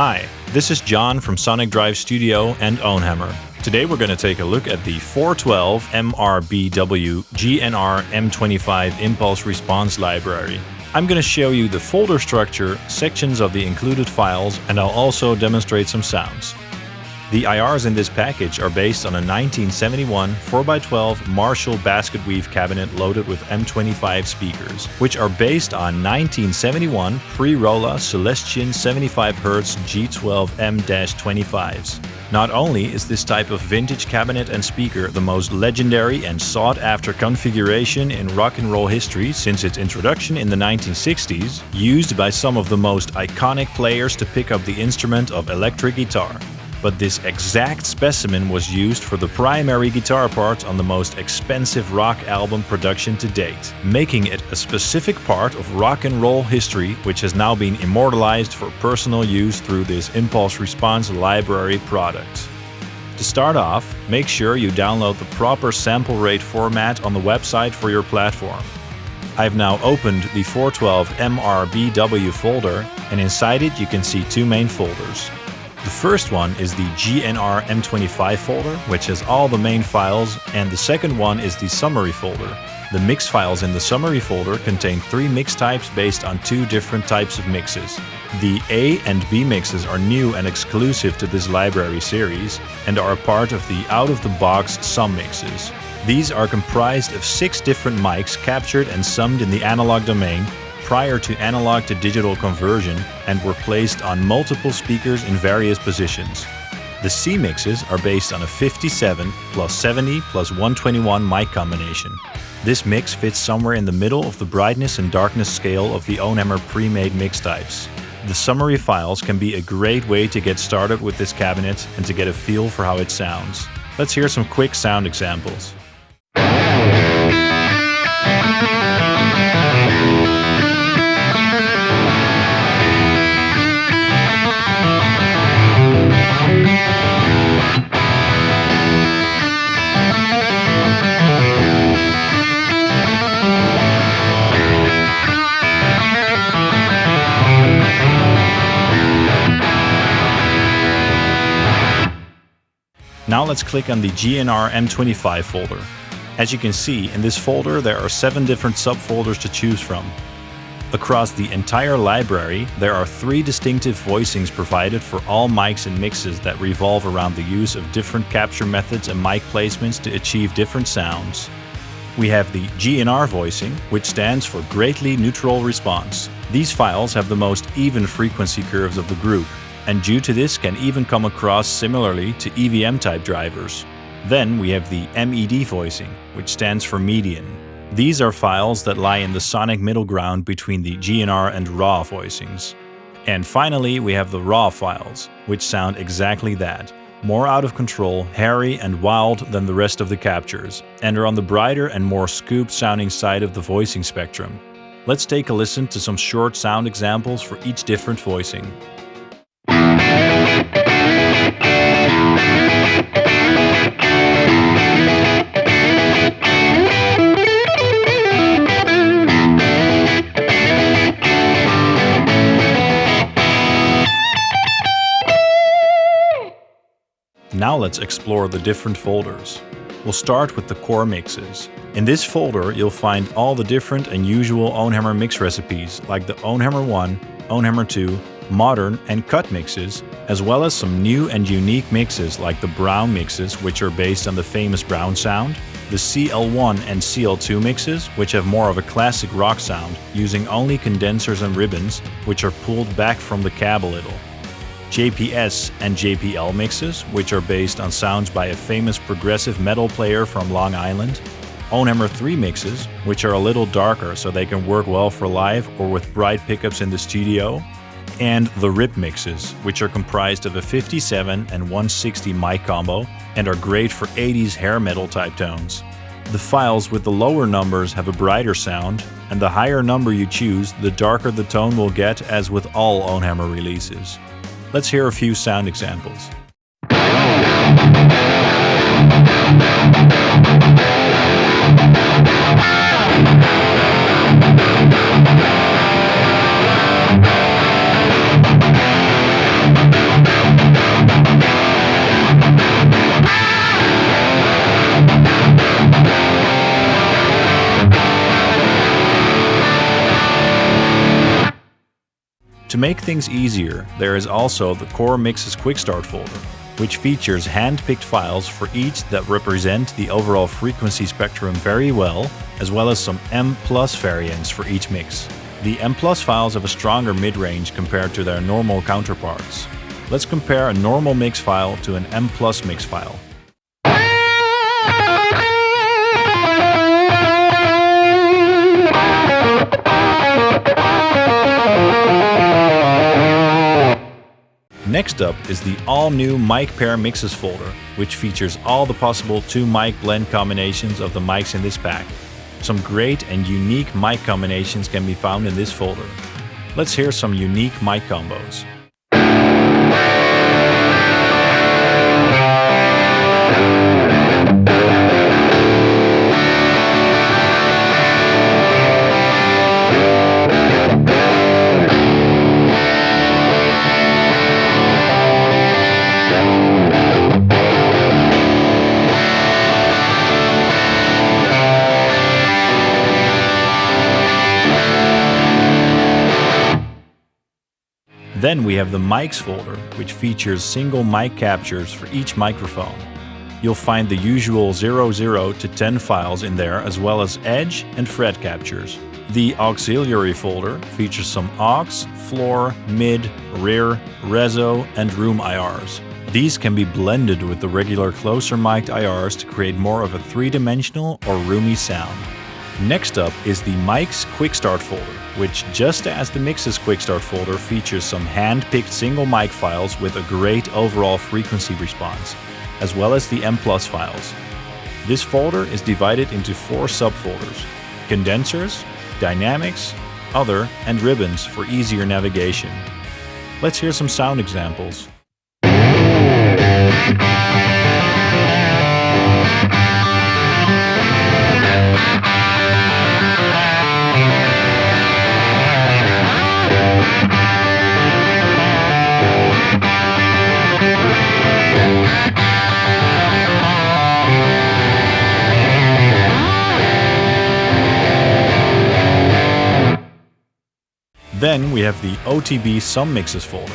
Hi, this is John from Sonic Drive Studio and OwnHammer. Today we're going to take a look at the 412 MRBW GNR M25 impulse response library. I'm going to show you the folder structure, sections of the included files, and I'll also demonstrate some sounds. The IRs in this package are based on a 1971 4x12 Marshall basket weave cabinet loaded with M25 speakers, which are based on 1971 pre-Rolla Celestion 75Hz G12M-25s. Not only is this type of vintage cabinet and speaker the most legendary and sought-after configuration in rock and roll history since its introduction in the 1960s, used by some of the most iconic players to pick up the instrument of electric guitar. But this exact specimen was used for the primary guitar parts on the most expensive rock album production to date, making it a specific part of rock and roll history which has now been immortalized for personal use through this impulse response library product. To start off, make sure you download the proper sample rate format on the website for your platform. I've now opened the 412 MRBW folder, and inside it you can see two main folders. The first one is the GNR M25 folder, which has all the main files, and the second one is the summary folder. The mix files in the summary folder contain 3 mix types based on 2 different types of mixes. The A and B mixes are new and exclusive to this library series and are a part of the out-of-the-box sum mixes. These are comprised of 6 different mics captured and summed in the analog domain prior to analog to digital conversion and were placed on multiple speakers in various positions. The C mixes are based on a 57 plus 70 plus 121 mic combination. This mix fits somewhere in the middle of the brightness and darkness scale of the OwnHammer pre-made mix types. The summary files can be a great way to get started with this cabinet and to get a feel for how it sounds. Let's hear some quick sound examples. Now let's click on the GNR M25 folder. As you can see, in this folder there are 7 different subfolders to choose from. Across the entire library, there are 3 distinctive voicings provided for all mics and mixes that revolve around the use of different capture methods and mic placements to achieve different sounds. We have the GNR voicing, which stands for Greatly Neutral Response. These files have the most even frequency curves of the group, and due to this can even come across similarly to EVM-type drivers. Then we have the MED voicing, which stands for median. These are files that lie in the sonic middle ground between the GNR and raw voicings. And finally we have the raw files, which sound exactly that, more out of control, hairy and wild than the rest of the captures, and are on the brighter and more scooped sounding side of the voicing spectrum. Let's take a listen to some short sound examples for each different voicing. Now let's explore the different folders. We'll start with the core mixes. In this folder you'll find all the different and usual OwnHammer mix recipes like the OwnHammer 1, OwnHammer 2, modern and cut mixes, as well as some new and unique mixes like the Brown mixes, which are based on the famous Brown sound, the CL1 and CL2 mixes, which have more of a classic rock sound, using only condensers and ribbons, which are pulled back from the cab a little. JPS and JPL mixes, which are based on sounds by a famous progressive metal player from Long Island. OwnHammer 3 mixes, which are a little darker so they can work well for live or with bright pickups in the studio. And the RIP mixes, which are comprised of a 57 and 160 mic combo and are great for 80s hair metal type tones. The files with the lower numbers have a brighter sound, and the higher number you choose, the darker the tone will get, as with all OwnHammer releases. Let's hear a few sound examples. To make things easier, there is also the Core Mixes Quick Start folder, which features hand-picked files for each that represent the overall frequency spectrum very well, as well as some M+ variants for each mix. The M+ files have a stronger mid-range compared to their normal counterparts. Let's compare a normal mix file to an M+ mix file. Next up is the all-new mic pair mixes folder, which features all the possible 2 mic blend combinations of the mics in this pack. Some great and unique mic combinations can be found in this folder. Let's hear some unique mic combos. Then we have the mics folder, which features single mic captures for each microphone. You'll find the usual 00 to 10 files in there, as well as edge and fret captures. The auxiliary folder features some aux, floor, mid, rear, reso, and room IRs. These can be blended with the regular closer mic'd IRs to create more of a 3-dimensional or roomy sound. Next up is the Mics Quick Start folder, which, just as the Mixes Quick Start folder, features some hand-picked single mic files with a great overall frequency response, as well as the M+ files. This folder is divided into 4 subfolders: condensers, dynamics, other, and ribbons for easier navigation. Let's hear some sound examples. Then we have the OTB Sum Mixes folder.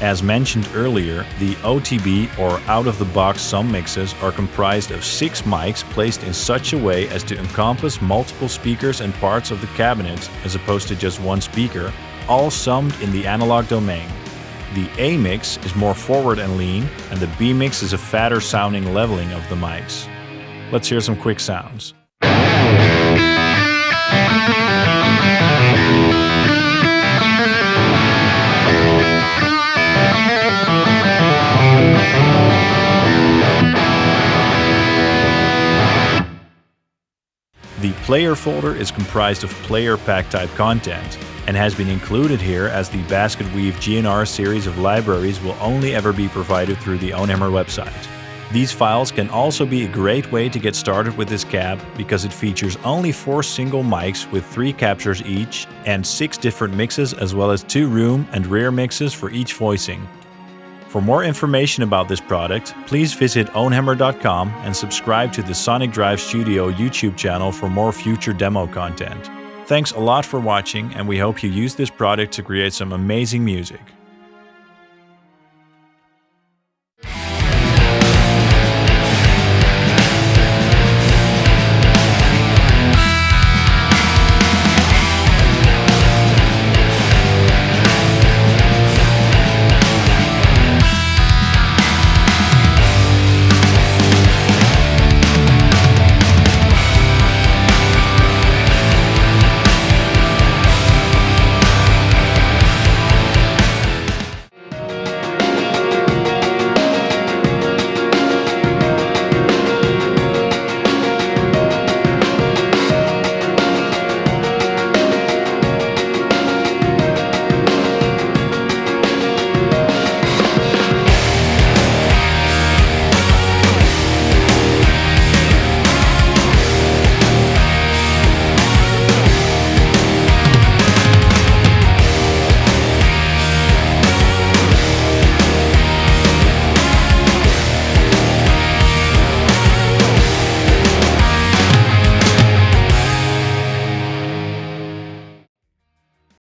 As mentioned earlier, the OTB or out-of-the-box sum mixes are comprised of 6 mics placed in such a way as to encompass multiple speakers and parts of the cabinet, as opposed to just one speaker, all summed in the analog domain. The A mix is more forward and lean, and the B mix is a fatter sounding leveling of the mics. Let's hear some quick sounds. The Player folder is comprised of player pack type content and has been included here as the Basket Weave GNR series of libraries will only ever be provided through the OwnHammer website. These files can also be a great way to get started with this cab because it features only 4 single mics with 3 captures each and 6 different mixes, as well as 2 room and rear mixes for each voicing. For more information about this product, please visit OwnHammer.com and subscribe to the Sonic Drive Studio YouTube channel for more future demo content. Thanks a lot for watching, and we hope you use this product to create some amazing music.